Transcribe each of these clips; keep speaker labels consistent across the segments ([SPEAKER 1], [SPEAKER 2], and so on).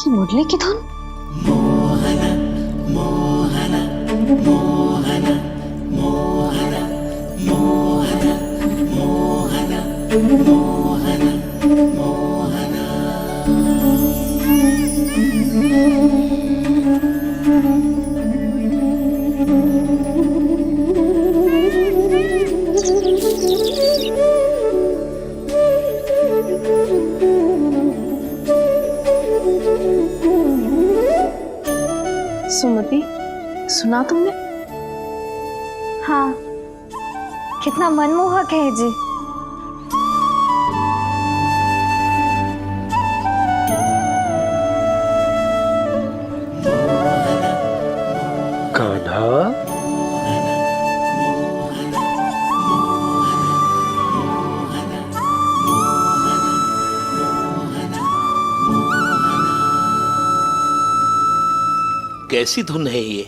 [SPEAKER 1] ये मुरली की धुन।
[SPEAKER 2] सुमति, सुना तुमने?
[SPEAKER 1] हाँ, कितना मनमोहक है जी।
[SPEAKER 3] कान्हा,
[SPEAKER 4] कैसी धुन है ये?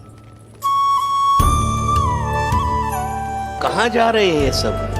[SPEAKER 4] कहाँ जा रहे हैं ये सब?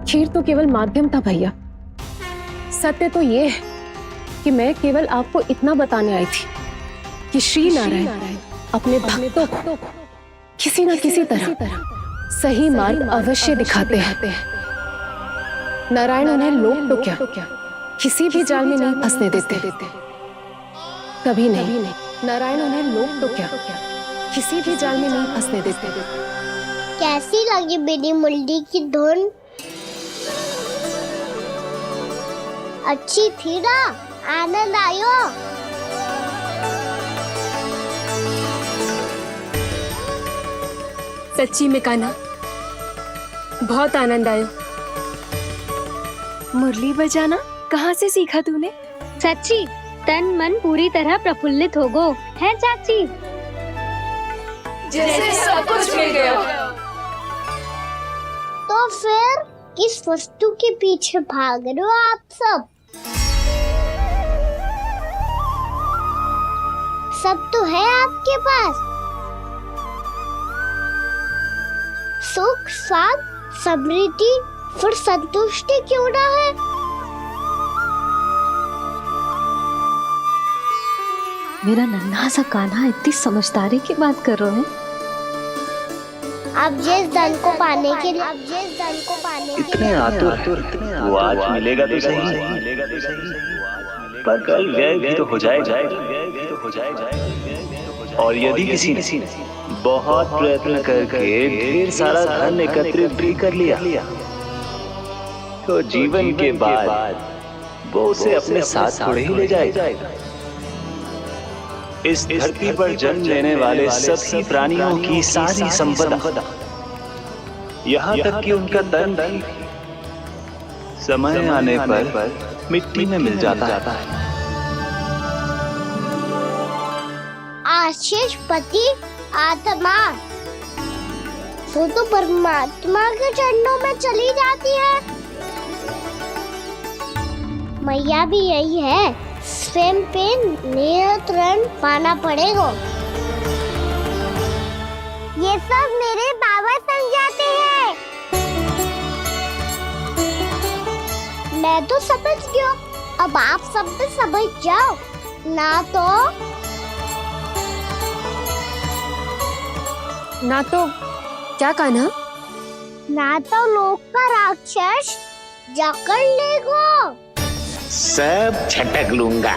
[SPEAKER 2] खीर तो केवल माध्यम था भैया। सत्य तो ये है कि मैं केवल आपको इतना बताने आई थी कि श्री नारायण अपने भक्तों को किसी न किसी तरह सही मार्ग अवश्य दिखाते हैं। नारायण उन्हें लोग तो क्या किसी भी जाल में नहीं फंसने देते। कभी नहीं। नारायण उन्हें लोग तो क्या किसी भी जाल में नहीं फंसने देते।
[SPEAKER 5] कैसी लगी मेरी मुरली की धुन? अच्छी थी ना? आनंद आयो?
[SPEAKER 6] सच्ची में कान्हा, बहुत आनंद आयो।
[SPEAKER 7] मुरली बजाना कहाँ से सीखा तूने?
[SPEAKER 5] सच्ची तन मन पूरी तरह प्रफुल्लित हो गो है चाची।
[SPEAKER 6] जैसे सब कुछ मिल गया।
[SPEAKER 5] तो फिर किस वस्तु के पीछे भाग रहे हो आप सब? सब तो है आपके पास। सुख, स्वाद, समृद्धि, फिर संतुष्टि क्यों ना है?
[SPEAKER 1] मेरा नन्हा सा कान्हा इतनी समझदारी की बात कर रहे हैं।
[SPEAKER 5] अब जिस धन को पाने के लिए
[SPEAKER 3] इतने आतुर, वो आज मिलेगा तो सही, पर कल व्यय भी तो हो जाएगा। और यदि किसी ने बहुत प्रयत्न करके ढेर सारा धन एकत्रित भी कर लिया, तो जीवन के बाद वो उसे अपने साथ थोड़े ही ले जाएगा। इस धरती पर जन्म लेने वाले सभी प्राणियों की सारी संपदा, यहाँ तक कि उनका तन भी समय आने पर मिट्टी में मिल जाता है।
[SPEAKER 8] सर्वश्रेष्ठ पति आत्मा वो तो परमात्मा के चरणों में चली जाती है। मैया भी यही है, स्वयं पे नियंत्रण पाना पड़ेगा। ये सब मेरे बाबा समझाते हैं। मैं तो समझ गया, अब आप सब भी समझ जाओ ना तो
[SPEAKER 6] क्या कान्हा?
[SPEAKER 8] ना तो लोक का राक्षस जकड़ लेगा।
[SPEAKER 3] सब झटक लूंगा।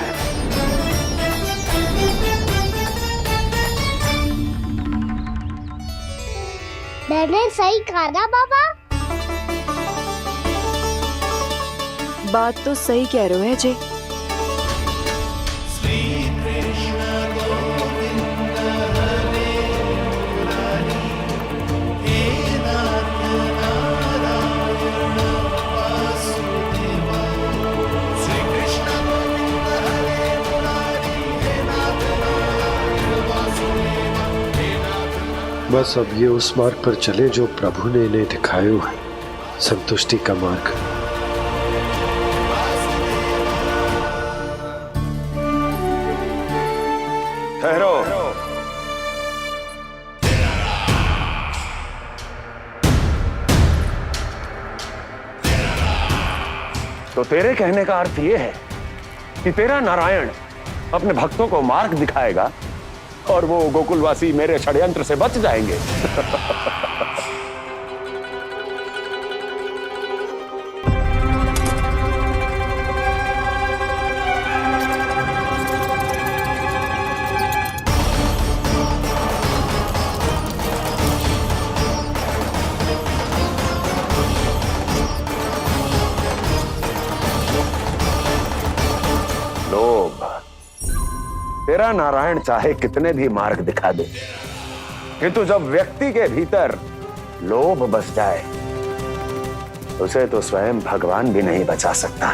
[SPEAKER 8] मैंने सही कहा ना बाबा?
[SPEAKER 7] बात तो सही कह रहे हो अजय।
[SPEAKER 9] बस अब ये उस मार्ग पर चले जो प्रभु ने इन्हें दिखाया है, संतुष्टि का मार्ग।
[SPEAKER 10] ठहरो। तो तेरे कहने का अर्थ यह है कि तेरा नारायण अपने भक्तों को मार्ग दिखाएगा और वो गोकुलवासी मेरे षड्यंत्र से बच जाएंगे। लोभ। तेरा नारायण चाहे कितने भी मार्ग दिखा दे, किंतु जब व्यक्ति के भीतर लोभ बस जाए उसे तो स्वयं भगवान भी नहीं बचा सकता।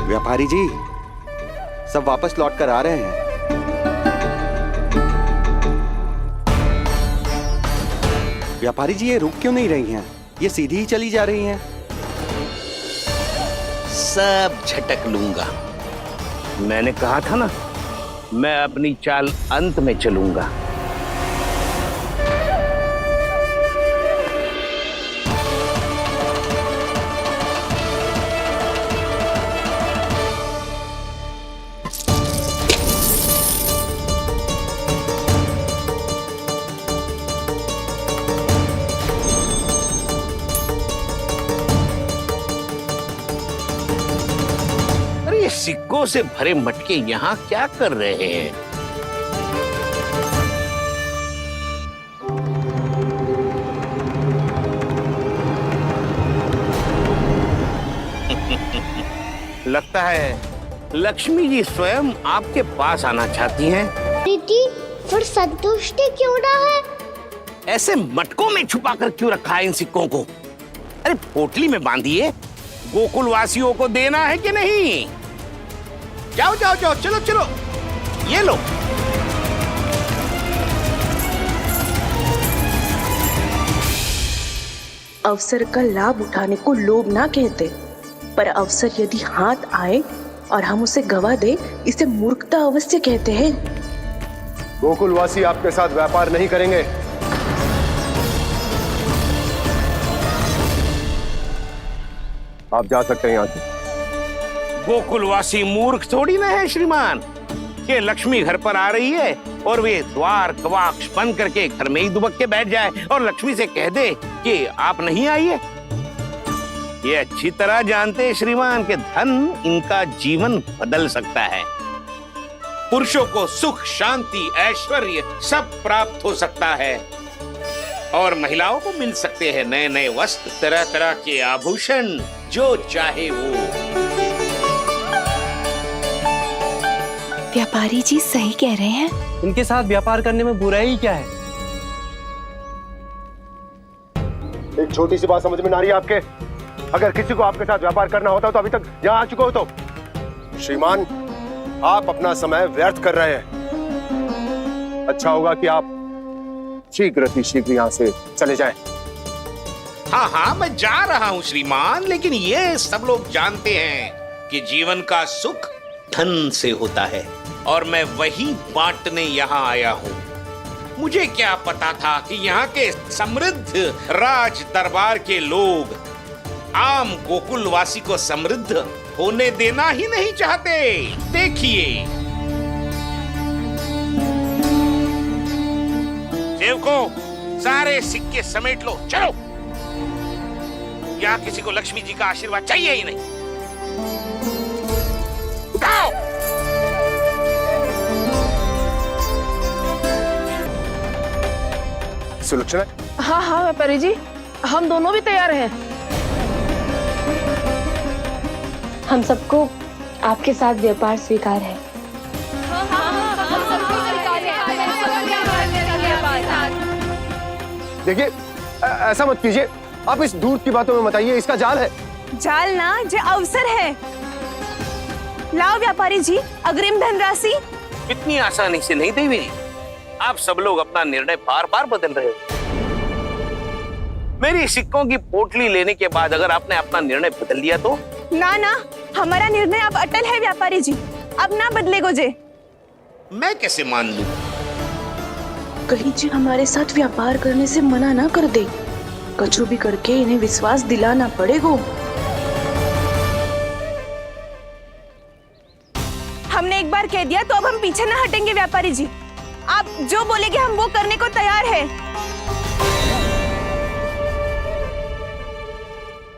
[SPEAKER 11] व्यापारी जी, सब वापस लौट कर आ रहे हैं। व्यापारी जी, ये रुक क्यों नहीं रही हैं? ये सीधी ही चली जा रही हैं।
[SPEAKER 4] सब झटक लूंगा।
[SPEAKER 3] मैंने कहा था ना, मैं अपनी चाल अंत में चलूंगा।
[SPEAKER 4] सिक्कों से भरे मटके यहाँ क्या कर रहे हैं? लगता है लक्ष्मी जी स्वयं आपके पास आना चाहती हैं।
[SPEAKER 8] दीदी, फिर संतुष्टि क्यों ना है?
[SPEAKER 4] ऐसे मटकों में छुपा कर क्यों रखा है इन सिक्कों को? अरे पोटली में बांधिए, गोकुल वासियों को देना है कि नहीं? जाओ जाओ जाओ, चलो चलो, ये लो।
[SPEAKER 12] अवसर का लाभ उठाने को लोभ ना कहते, पर अवसर यदि हाथ आए और हम उसे गवा दे, इसे मूर्खता अवश्य कहते हैं।
[SPEAKER 10] गोकुलवासी आपके साथ व्यापार नहीं करेंगे। आप जा सकते हैं यहाँ से।
[SPEAKER 4] गोकुलवासी मूर्ख थोड़ी ना है श्रीमान। ये लक्ष्मी घर पर आ रही है और वे द्वार कवाक्ष बंद करके घर में ही दुबक के बैठ जाए और लक्ष्मी से कह दे कि आप नहीं आइए। ये अच्छी तरह जानते हैं श्रीमान कि धन इनका जीवन बदल सकता है। पुरुषों को सुख, शांति, ऐश्वर्य सब प्राप्त हो सकता है और महिलाओं को मिल सकते हैं नए नए वस्त्र, तरह तरह के आभूषण, जो चाहे वो।
[SPEAKER 7] व्यापारी जी सही कह रहे हैं।
[SPEAKER 13] इनके साथ व्यापार करने में बुराई क्या है?
[SPEAKER 10] एक छोटी सी बात समझ में ना आ रही है आपके? अगर किसी को आपके साथ व्यापार करना होता तो अभी तक यहाँ आ चुके हो। तो श्रीमान, आप अपना समय व्यर्थ कर रहे हैं। अच्छा होगा कि आप शीघ्र यहाँ से चले जाएं।
[SPEAKER 4] हाँ हाँ, मैं जा रहा हूँ श्रीमान, लेकिन ये सब लोग जानते हैं कि जीवन का सुख धन से होता है और मैं वही बांटने यहाँ आया हूँ। मुझे क्या पता था कि यहाँ के समृद्ध राज दरबार के लोग आम गोकुलवासी को समृद्ध होने देना ही नहीं चाहते। देखिए सेवकों, सारे सिक्के समेट लो, चलो। यहाँ किसी को लक्ष्मी जी का आशीर्वाद चाहिए ही नहीं। उठाओ।
[SPEAKER 10] सुलक्षणा?
[SPEAKER 12] हाँ हाँ व्यापारी जी, हम दोनों भी तैयार हैं।
[SPEAKER 7] हम सबको आपके साथ व्यापार स्वीकार है।
[SPEAKER 10] देखिए, ऐसा मत कीजिए। आप इस दूध की बातों में मत आइए, इसका जाल है।
[SPEAKER 12] जाल ना, जो अवसर है। लाओ व्यापारी जी अग्रिम धनराशि।
[SPEAKER 4] इतनी आसानी से नहीं देवी। आप सब लोग अपना निर्णय बार बार बदल रहे हो। मेरी सिक्कों की पोटली लेने के बाद अगर आपने अपना निर्णय बदल लिया तो?
[SPEAKER 12] ना ना, हमारा निर्णय अब अटल है व्यापारी जी, अब ना बदले गोजे।
[SPEAKER 4] मैं कैसे मान लूं?
[SPEAKER 12] कहीं जी हमारे साथ व्यापार करने से मना ना कर दे। कछु भी करके इन्हें विश्वास दिलाना पड़ेगा। हमने एक बार कह दिया तो अब हम पीछे ना हटेंगे व्यापारी जी। आप जो बोलेंगे हम वो करने को तैयार है।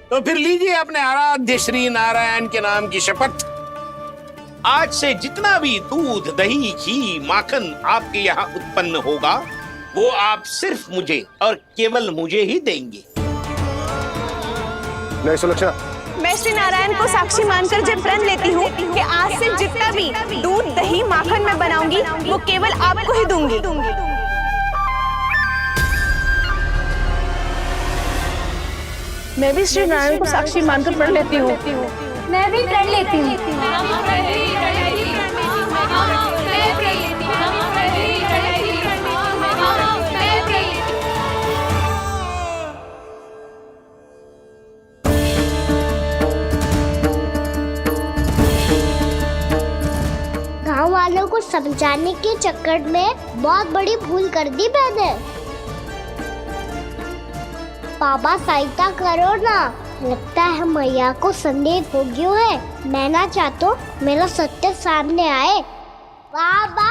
[SPEAKER 4] तो फिर लीजिए अपने आराध्य श्री नारायण के नाम की शपथ। आज से जितना भी दूध, दही, घी, माखन आपके यहाँ उत्पन्न होगा वो आप सिर्फ मुझे और केवल मुझे ही देंगे।
[SPEAKER 10] नहीं सुलक्षणा,
[SPEAKER 12] मैं श्री नारायण को साक्षी मानकर जब प्रण लेती हूँ कि आज से जितना भी दूध, दही, माखन मैं बनाऊंगी वो केवल आपको ही दूंगी। मैं भी श्री नारायण को साक्षी मानकर प्रण लेती हूँ।
[SPEAKER 5] मैं भी प्रण लेती हूँ।
[SPEAKER 8] गाँव वालों को समझाने के चक्कर में बहुत बड़ी भूल कर दी मैंने। बाबा सहायता करो ना, लगता है मैया को संदेह हो गया है। मैं ना चाहता मेरा सत्य सामने आए। बाबा!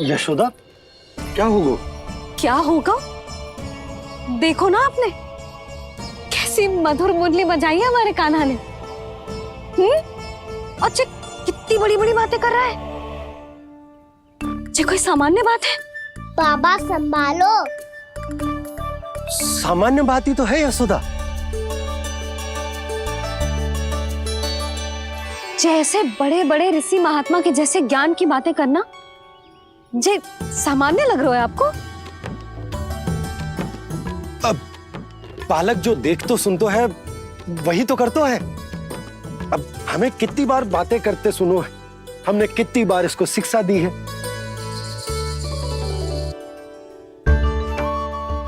[SPEAKER 9] यशोदा, क्या होगा?
[SPEAKER 1] क्या होगा? देखो ना आपने कैसी मधुर मुरली बजाई है हमारे कान्हा ने। अच्छा, कितनी बड़ी बड़ी बातें कर रहा है। ये कोई सामान्य बात है?
[SPEAKER 8] बाबा संभालो।
[SPEAKER 11] सामान्य बात ही तो है यशोदा।
[SPEAKER 1] जैसे बड़े बड़े ऋषि महात्मा के जैसे ज्ञान की बातें करना जे सामान्य लग रहा है आपको?
[SPEAKER 11] अब बालक जो देख तो सुन तो है वही तो कर तो है। अब हमें कितनी बार बातें करते सुनो है, हमने कितनी बार इसको शिक्षा दी है।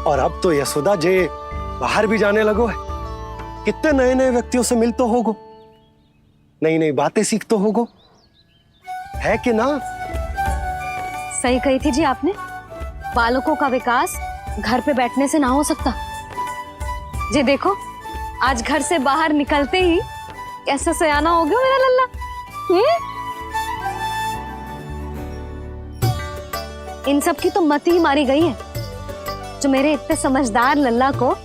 [SPEAKER 11] और अब तो यशोदा जे बाहर भी जाने लगो है, कितने नए नए व्यक्तियों से मिल तो होगो, नई नई बातें सीख तो होगो, है कि ना?
[SPEAKER 1] सही कही थी जी आपने। बालकों का विकास घर पे बैठने से ना हो सकता। जी देखो, आज घर से बाहर निकलते ही कैसा सयाना हो गया मेरा लल्ला। इन सब की तो मत ही मारी गई है, जो मेरे इतने समझदार लल्ला को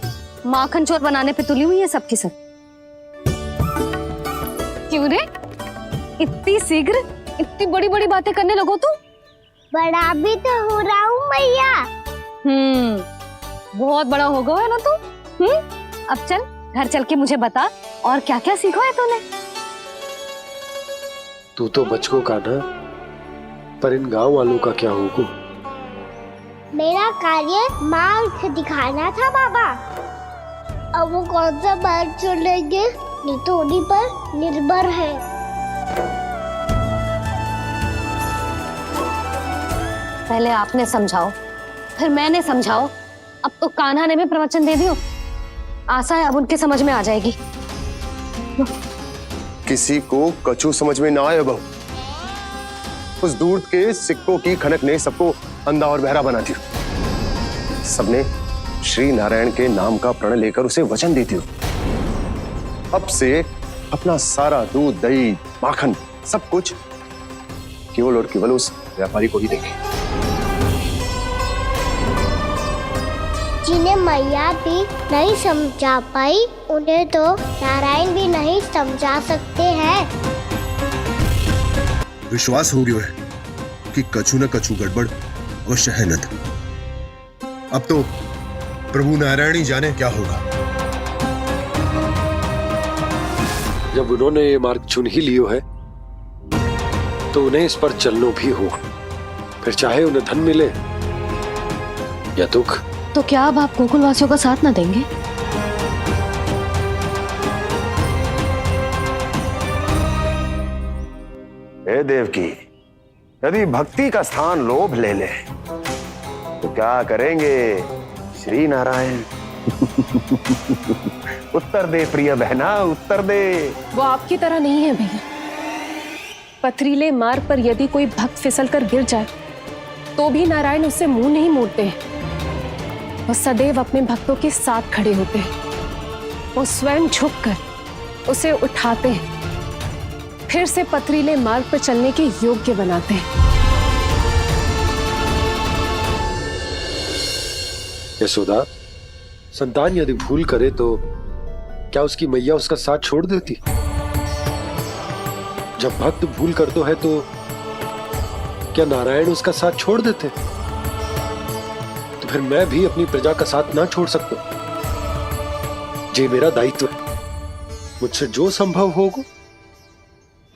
[SPEAKER 1] माखन चोर बनाने पे तुली हुई है सबकी सब। क्यों रे, इतनी शीघ्र इतनी बड़ी बड़ी बातें करने लगो तू?
[SPEAKER 8] बड़ा भी तो हो रहा हूँ मैया।
[SPEAKER 1] बहुत बड़ा हो गया है ना तू। अब चल घर चल के मुझे बता और क्या क्या सीखा है तूने।
[SPEAKER 9] तू तो बच को कान्हा, पर इन गांव वालों का क्या होगा?
[SPEAKER 8] मेरा कार्य मार्ग दिखाना था बाबा। अब वो कौन सा मार्ग चुनेंगे ये तो उन्हीं पर निर्भर है।
[SPEAKER 1] पहले आपने समझाओ, फिर मैंने समझाओ, अब तो कान्हा ने भी प्रवचन दे दियो। आशा है अब उनके समझ में आ जाएगी।
[SPEAKER 14] किसी को कछु समझ में ना आए बहू। उस दूर के सिक्कों की खनक ने सबको अंधा और बहरा बना दिया। सबने श्री नारायण के नाम का प्रण लेकर उसे वचन देती हो। अब से अपना सारा दूध, दही, माखन सब कुछ केवल और केवल उस व्यापारी को ही देंगे।
[SPEAKER 8] जिन्हें मैया भी नहीं समझा पाई उन्हें तो नारायण भी नहीं समझा सकते हैं।
[SPEAKER 14] विश्वास हो गया है कि कछु न कछु गड़बड़ अवश्य है न। अब तो प्रभु नारायण ही जाने क्या होगा।
[SPEAKER 9] जब उन्होंने ये मार्ग चुन ही लियो है तो उन्हें इस पर चलना भी हो, फिर चाहे उन्हें धन मिले या दुख।
[SPEAKER 1] तो क्या अब आप गोकुलवासियों का साथ ना देंगे?
[SPEAKER 10] हे देवकी, यदि भक्ति का स्थान लोभ ले ले तो क्या करेंगे श्री नारायण? उत्तर दे प्रिय बहना, उत्तर दे।
[SPEAKER 2] वो आपकी तरह नहीं है भैया। पथरीले मार्ग पर यदि कोई भक्त फिसल कर गिर जाए तो भी नारायण उससे मुंह नहीं मोड़ते हैं। वो सदैव अपने भक्तों के साथ खड़े होते हैं। वो स्वयं झुककर उसे उठाते हैं, फिर से पथरीले मार्ग पर चलने के योग्य बनाते हैं।
[SPEAKER 9] यशोदा, संतान यदि भूल करे तो क्या उसकी मैया उसका साथ छोड़ देती? जब भक्त भूल करते है तो क्या नारायण उसका साथ छोड़ देते? तो फिर मैं भी अपनी प्रजा का साथ ना छोड़ सकता। ये मेरा दायित्व है। मुझसे जो संभव होगा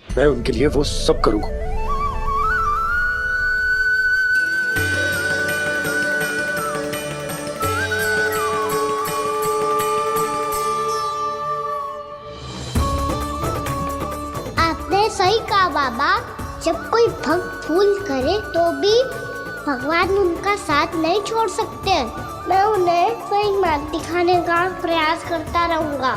[SPEAKER 9] मैं उनके लिए वो सब करूंगा।
[SPEAKER 8] आपने सही कहा बाबा। जब कोई भक्त भूल करे तो भी भगवान उनका साथ नहीं छोड़ सकते। मैं उन्हें सही मार्ग दिखाने का प्रयास करता रहूंगा।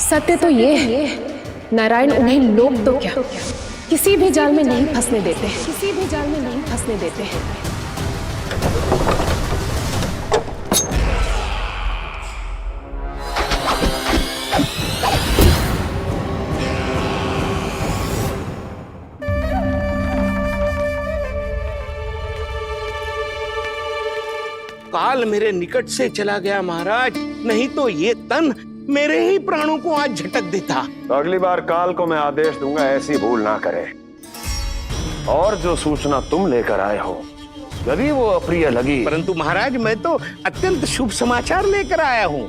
[SPEAKER 2] सत्य तो ये है, नारायण उन्हें लोग तो क्या किसी भी जाल में नहीं फंसने देते, किसी भी जाल में नहीं फंसने देते हैं।
[SPEAKER 4] काल मेरे निकट से चला गया महाराज, नहीं तो ये तन मेरे ही प्राणों को आज झटक देता।
[SPEAKER 10] तो अगली बार काल को मैं आदेश दूंगा ऐसी भूल ना करे। और जो सूचना तुम लेकर आए हो यदि वो अप्रिय लगी।
[SPEAKER 4] परंतु महाराज मैं तो अत्यंत शुभ समाचार लेकर आया हूँ।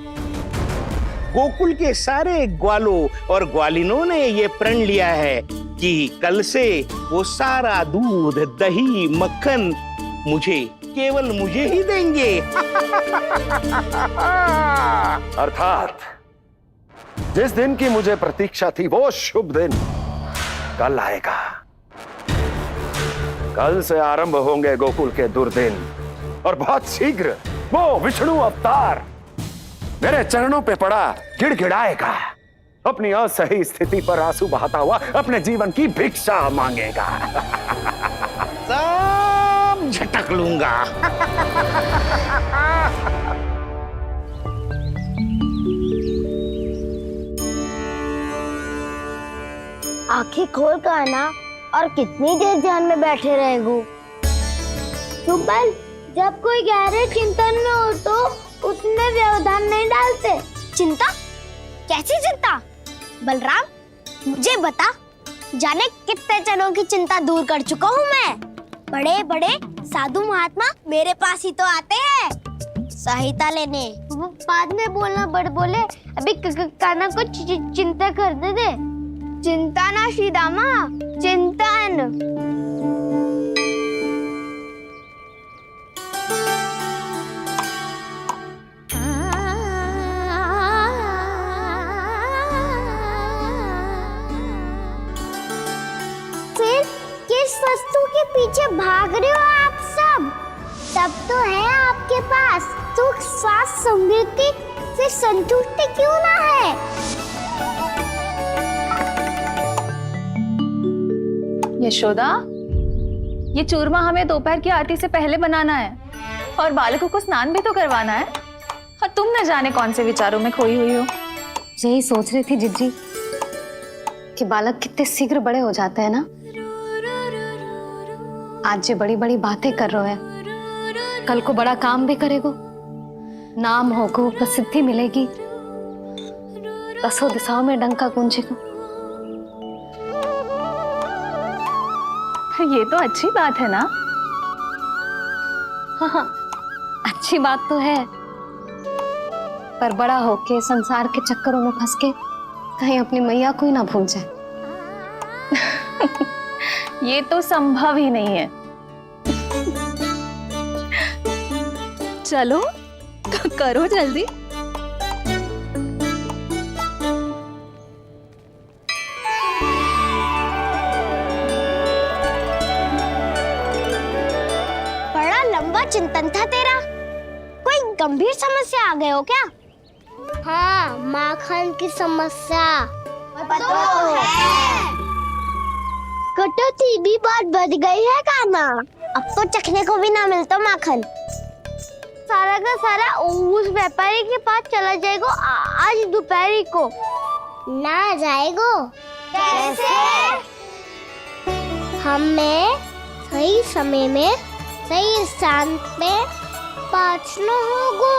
[SPEAKER 4] गोकुल के सारे ग्वालों और ग्वालिनों ने ये प्रण लिया है कि कल से वो सारा दूध, दही, मक्खन केवल मुझे ही देंगे।
[SPEAKER 10] अर्थात जिस दिन की मुझे प्रतीक्षा थी वो शुभ दिन कल आएगा। कल से आरंभ होंगे गोकुल के दुर्दिन और बहुत शीघ्र वो विष्णु अवतार मेरे चरणों पे पड़ा गिड़गिड़ाएगा। अपनी असही स्थिति पर आंसू बहाता हुआ अपने जीवन की भिक्षा मांगेगा।
[SPEAKER 4] सब झटक लूंगा।
[SPEAKER 8] आंखें खोल कर आना और कितनी देर ध्यान में बैठे रहेगो। सुबह जब कोई गहरे चिंतन में हो तो उसमें व्यवधान नहीं डालते। चिंता? कैसी चिंता? बलराम मुझे बता, जाने कितने जनों की चिंता दूर कर चुका हूँ मैं। बड़े बड़े साधु महात्मा मेरे पास ही तो आते हैं सहायता लेने। बाद में बोलना बड़ बोले, अभी कान्हा को चिंता करने दे। चिंता ना श्रीदामा, चिंतन। फिर किस वस्तु के पीछे भाग रहे हो आप सब? तब तो है आपके पास सुख, स्वास्थ्य, समृद्धि, फिर संतुष्टि क्यों ना है?
[SPEAKER 2] यशोदा, ये चूरमा हमें दोपहर की आरती से पहले बनाना है और बालकों को स्नान भी तो करवाना है। और तुम न जाने कौन से विचारों में खोई हुई हो।
[SPEAKER 1] यही सोच रही थी जिज्जी कि बालक कितने शीघ्र बड़े हो जाते हैं ना। आज जो बड़ी बड़ी बातें कर रहे हैं, कल को बड़ा काम भी करेगो, नाम होगो, प्रसिद्धि मिलेगी, दसों दिशाओं में डंका गूंजेगा।
[SPEAKER 2] ये तो अच्छी बात है ना।
[SPEAKER 1] हाँ, अच्छी बात तो है, पर बड़ा होके संसार के चक्करों में फंस के कहीं अपनी मैया को ही ना भूल जाए।
[SPEAKER 2] ये तो संभव ही नहीं है। चलो करो जल्दी।
[SPEAKER 8] बड़ा लंबा चिंतन था तेरा। कोई गंभीर समस्या आ गए हो क्या? हाँ, माखन की समस्या तो है। कटौती भी बहुत बढ़ गई है काना। अब तो चखने को भी ना मिलता माखन। सारा का सारा उस व्यापारी के पास चला जाएगा आज दोपहर को। ना जाएगो? कैसे? हमें सही समय में सही स्थान पे पहुंचना होगा।